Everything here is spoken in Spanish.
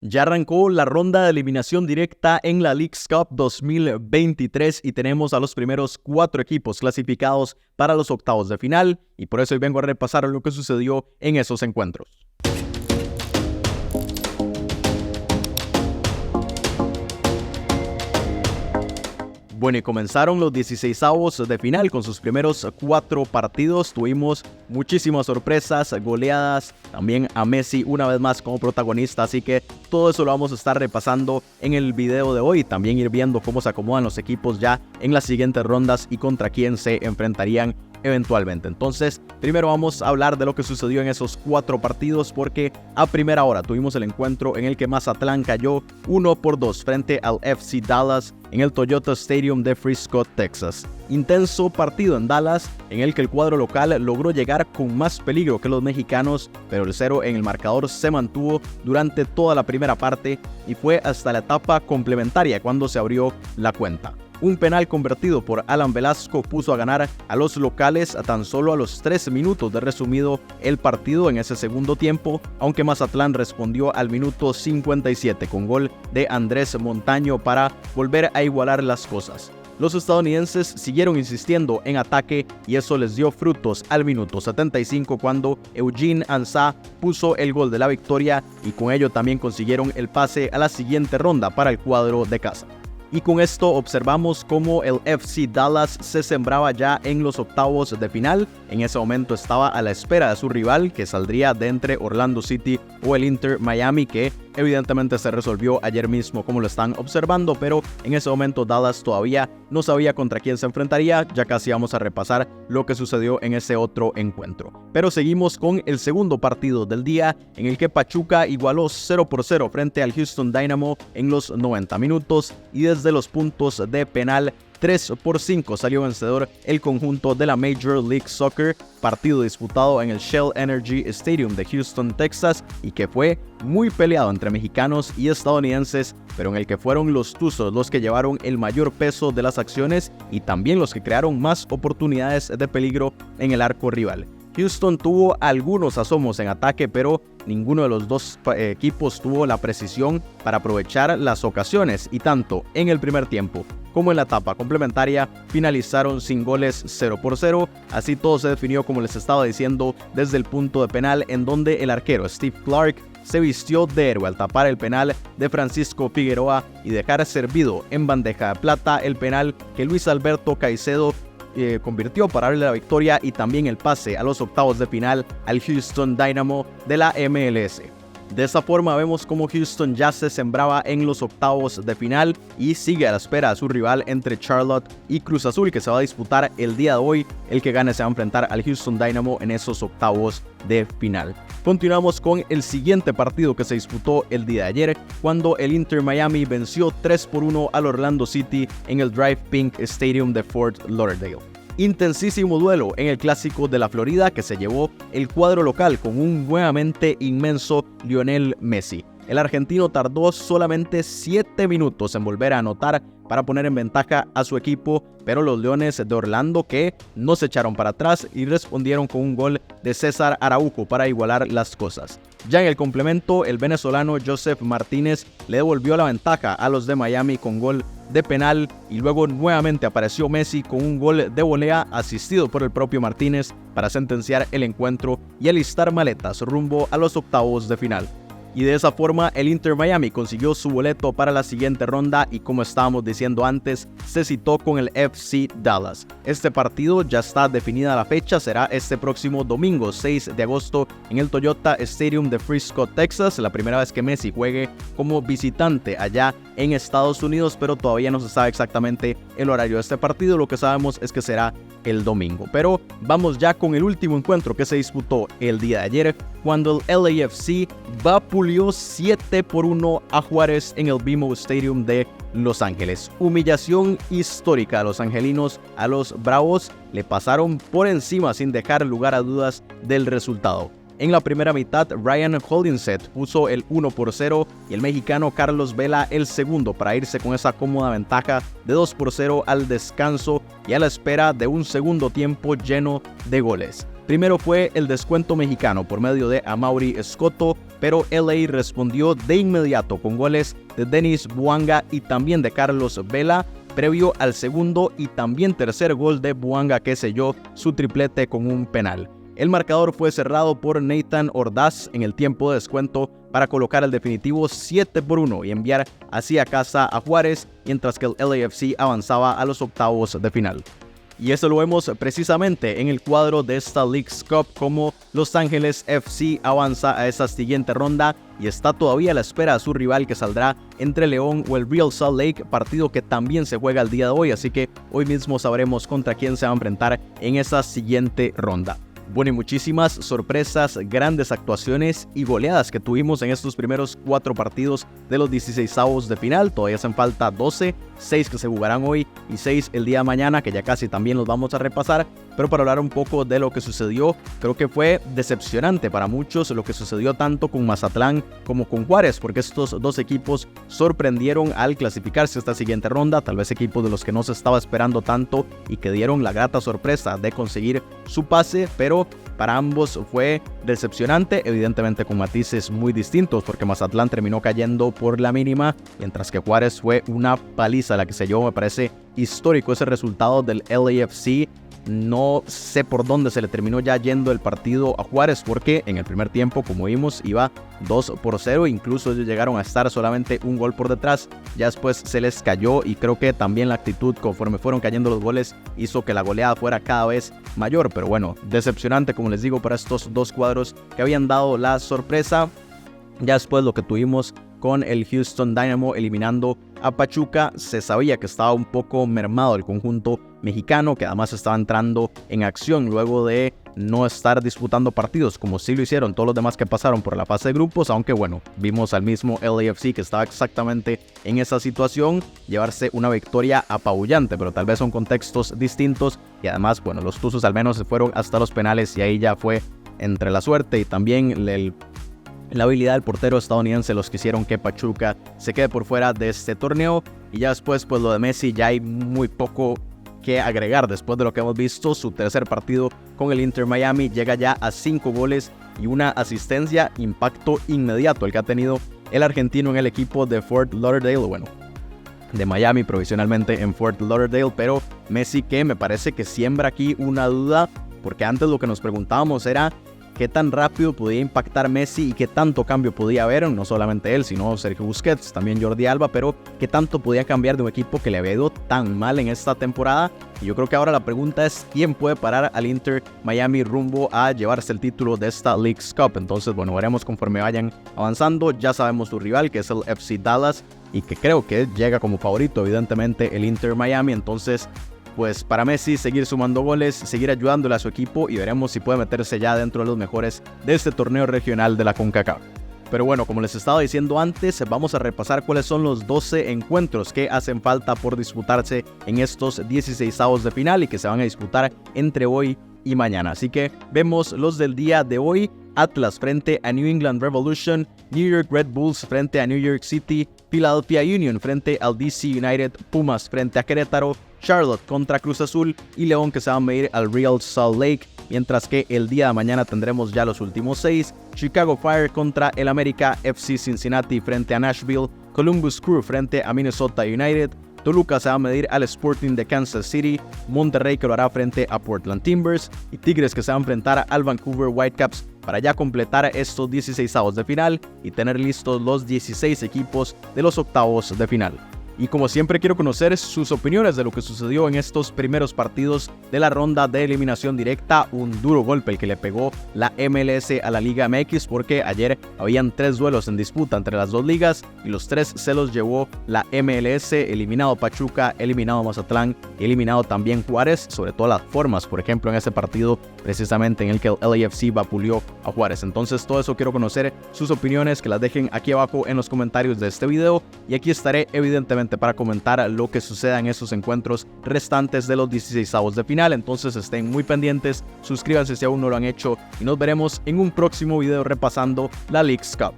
Ya arrancó la ronda de eliminación directa en la Leagues Cup 2023 y tenemos a los primeros 4 equipos clasificados para los octavos de final, y por eso hoy vengo a repasar lo que sucedió en esos encuentros. Bueno, y comenzaron los 16avos de final con sus primeros 4 partidos. Tuvimos muchísimas sorpresas, goleadas, también a Messi una vez más como protagonista. Así que todo eso lo vamos a estar repasando en el video de hoy. También ir viendo cómo se acomodan los equipos ya en las siguientes rondas y contra quién se enfrentarían eventualmente. Entonces, primero vamos a hablar de lo que sucedió en esos 4 partidos, porque a primera hora tuvimos el encuentro en el que Mazatlán cayó 1-2 frente al FC Dallas en el Toyota Stadium de Frisco, Texas. Intenso partido en Dallas, en el que el cuadro local logró llegar con más peligro que los mexicanos, pero el 0 en el marcador se mantuvo durante toda la primera parte y fue hasta la etapa complementaria cuando se abrió la cuenta. Un penal convertido por Alan Velasco puso a ganar a los locales a tan solo a los 13 minutos de resumido el partido en ese segundo tiempo, aunque Mazatlán respondió al minuto 57 con gol de Andrés Montaño para volver a igualar las cosas. Los estadounidenses siguieron insistiendo en ataque y eso les dio frutos al minuto 75 cuando Eugene Ansah puso el gol de la victoria, y con ello también consiguieron el pase a la siguiente ronda para el cuadro de casa. Y con esto observamos cómo el FC Dallas se sembraba ya en los octavos de final. En ese momento estaba a la espera de su rival, que saldría de entre Orlando City o el Inter Miami, que evidentemente se resolvió ayer mismo como lo están observando, pero en ese momento Dallas todavía no sabía contra quién se enfrentaría. Ya casi vamos a repasar lo que sucedió en ese otro encuentro. Pero seguimos con el segundo partido del día, en el que Pachuca igualó 0-0 frente al Houston Dynamo en los 90 minutos, y desde los puntos de penal 3-5 salió vencedor el conjunto de la Major League Soccer, partido disputado en el Shell Energy Stadium de Houston, Texas, y que fue muy peleado entre mexicanos y estadounidenses, pero en el que fueron los Tuzos los que llevaron el mayor peso de las acciones y también los que crearon más oportunidades de peligro en el arco rival. Houston tuvo algunos asomos en ataque, pero ninguno de los dos equipos tuvo la precisión para aprovechar las ocasiones, y tanto en el primer tiempo como en la etapa complementaria finalizaron sin goles 0-0. Así todo se definió, como les estaba diciendo, desde el punto de penal, en donde el arquero Steve Clark se vistió de héroe al tapar el penal de Francisco Figueroa y dejar servido en bandeja de plata el penal que Luis Alberto Caicedo convirtió para darle la victoria y también el pase a los octavos de final al Houston Dynamo de la MLS. De esa forma vemos cómo Houston ya se sembraba en los octavos de final y sigue a la espera de su rival entre Charlotte y Cruz Azul, que se va a disputar el día de hoy. El que gane se va a enfrentar al Houston Dynamo en esos octavos de final. Continuamos con el siguiente partido que se disputó el día de ayer, cuando el Inter Miami venció 3-1 al Orlando City en el Drive Pink Stadium de Fort Lauderdale. Intensísimo duelo en el Clásico de la Florida que se llevó el cuadro local con un nuevamente inmenso Lionel Messi. El argentino tardó solamente 7 minutos en volver a anotar para poner en ventaja a su equipo, pero los Leones de Orlando, que no se echaron para atrás y respondieron con un gol de César Araujo para igualar las cosas. Ya en el complemento, el venezolano Joseph Martínez le devolvió la ventaja a los de Miami con gol de penal, y luego nuevamente apareció Messi con un gol de volea asistido por el propio Martínez para sentenciar el encuentro y alistar maletas rumbo a los octavos de final. Y de esa forma el Inter Miami consiguió su boleto para la siguiente ronda y, como estábamos diciendo antes, se citó con el FC Dallas. Este partido ya está definida la fecha, será este próximo domingo 6 de agosto en el Toyota Stadium de Frisco, Texas, la primera vez que Messi juegue como visitante allá en Estados Unidos, pero todavía no se sabe exactamente el horario de este partido. Lo que sabemos es que será el domingo. Pero vamos ya con el último encuentro que se disputó el día de ayer, cuando el LAFC vapuleó 7-1 a Juárez en el BMO Stadium de Los Ángeles. Humillación histórica a los angelinos. A los Bravos le pasaron por encima sin dejar lugar a dudas del resultado. En la primera mitad, Ryan Holdinset puso el 1-0 y el mexicano Carlos Vela el segundo para irse con esa cómoda ventaja de 2-0 al descanso y a la espera de un segundo tiempo lleno de goles. Primero fue el descuento mexicano por medio de Amaury Escoto, pero LA respondió de inmediato con goles de Denis Bouanga y también de Carlos Vela, previo al segundo y también tercer gol de Bouanga, que selló su triplete con un penal. El marcador fue cerrado por Nathan Ordaz en el tiempo de descuento para colocar el definitivo 7-1 y enviar hacia casa a Juárez, mientras que el LAFC avanzaba a los octavos de final. Y eso lo vemos precisamente en el cuadro de esta Leagues Cup, como Los Ángeles FC avanza a esa siguiente ronda y está todavía a la espera de su rival, que saldrá entre León o el Real Salt Lake, partido que también se juega el día de hoy, así que hoy mismo sabremos contra quién se va a enfrentar en esa siguiente ronda. Bueno, y muchísimas sorpresas, grandes actuaciones y goleadas que tuvimos en estos primeros 4 partidos de los 16avos de final. Todavía hacen falta 12, 6 que se jugarán hoy y 6 el día de mañana, que ya casi también los vamos a repasar. Pero para hablar un poco de lo que sucedió, creo que fue decepcionante para muchos lo que sucedió tanto con Mazatlán como con Juárez, porque estos dos equipos sorprendieron al clasificarse a esta siguiente ronda, tal vez equipos de los que no se estaba esperando tanto y que dieron la grata sorpresa de conseguir su pase, pero para ambos fue decepcionante, evidentemente con matices muy distintos, porque Mazatlán terminó cayendo por la mínima, mientras que Juárez fue una paliza la que se llevó. Me parece histórico ese resultado del LAFC. No sé por dónde se le terminó ya yendo el partido a Juárez, porque en el primer tiempo, como vimos, iba 2-0, incluso ellos llegaron a estar solamente un gol por detrás, ya después se les cayó, y creo que también la actitud conforme fueron cayendo los goles hizo que la goleada fuera cada vez mayor. Pero bueno, decepcionante, como les digo, para estos dos cuadros que habían dado la sorpresa. Ya después lo que tuvimos con el Houston Dynamo eliminando a Pachuca, se sabía que estaba un poco mermado el conjunto mexicano, que además estaba entrando en acción luego de no estar disputando partidos como sí lo hicieron todos los demás que pasaron por la fase de grupos, aunque bueno, vimos al mismo LAFC, que estaba exactamente en esa situación, llevarse una victoria apabullante, pero tal vez son contextos distintos, y además, bueno, los Tuzos al menos se fueron hasta los penales y ahí ya fue entre la suerte y también la habilidad del portero estadounidense los que hicieron que Pachuca se quede por fuera de este torneo. Y ya después, pues lo de Messi, ya hay muy poco que agregar después de lo que hemos visto. Su tercer partido con el Inter Miami llega ya a 5 goles y una asistencia, impacto inmediato el que ha tenido el argentino en el equipo de Fort Lauderdale, bueno, de Miami provisionalmente en Fort Lauderdale. Pero Messi, que me parece que siembra aquí una duda, porque antes lo que nos preguntábamos era qué tan rápido podía impactar Messi y qué tanto cambio podía haber, no solamente él, sino Sergio Busquets, también Jordi Alba, pero qué tanto podía cambiar de un equipo que le había ido tan mal en esta temporada. Y yo creo que ahora la pregunta es quién puede parar al Inter Miami rumbo a llevarse el título de esta Leagues Cup. Entonces, bueno, veremos conforme vayan avanzando. Ya sabemos su rival, que es el FC Dallas, y que creo que llega como favorito, evidentemente, el Inter Miami. Entonces, pues para Messi seguir sumando goles, seguir ayudándole a su equipo, y veremos si puede meterse ya dentro de los mejores de este torneo regional de la CONCACAF. Pero bueno, como les estaba diciendo antes, vamos a repasar cuáles son los 12 encuentros que hacen falta por disputarse en estos 16avos de final y que se van a disputar entre hoy y mañana. Así que vemos los del día de hoy: Atlas frente a New England Revolution, New York Red Bulls frente a New York City, Philadelphia Union frente al DC United, Pumas frente a Querétaro, Charlotte contra Cruz Azul y León, que se va a medir al Real Salt Lake. Mientras que el día de mañana tendremos ya los últimos 6: Chicago Fire contra el América, FC Cincinnati frente a Nashville, Columbus Crew frente a Minnesota United, Toluca se va a medir al Sporting de Kansas City, Monterrey, que lo hará frente a Portland Timbers, y Tigres, que se va a enfrentar al Vancouver Whitecaps, para ya completar estos 16avos de final y tener listos los 16 equipos de los octavos de final. Y como siempre, quiero conocer sus opiniones de lo que sucedió en estos primeros partidos de la ronda de eliminación directa. Un duro golpe el que le pegó la MLS a la Liga MX, porque ayer habían 3 duelos en disputa entre las dos ligas y los 3 se los llevó la MLS. Eliminado Pachuca, eliminado Mazatlán, eliminado también Juárez, sobre todo las formas, por ejemplo en ese partido precisamente en el que el LAFC vapuleó a Juárez. Entonces todo eso quiero conocer sus opiniones, que las dejen aquí abajo en los comentarios de este video, y aquí estaré evidentemente para comentar lo que suceda en esos encuentros restantes de los 16avos de final. Entonces estén muy pendientes, suscríbanse si aún no lo han hecho, y nos veremos en un próximo video repasando la Leagues Cup.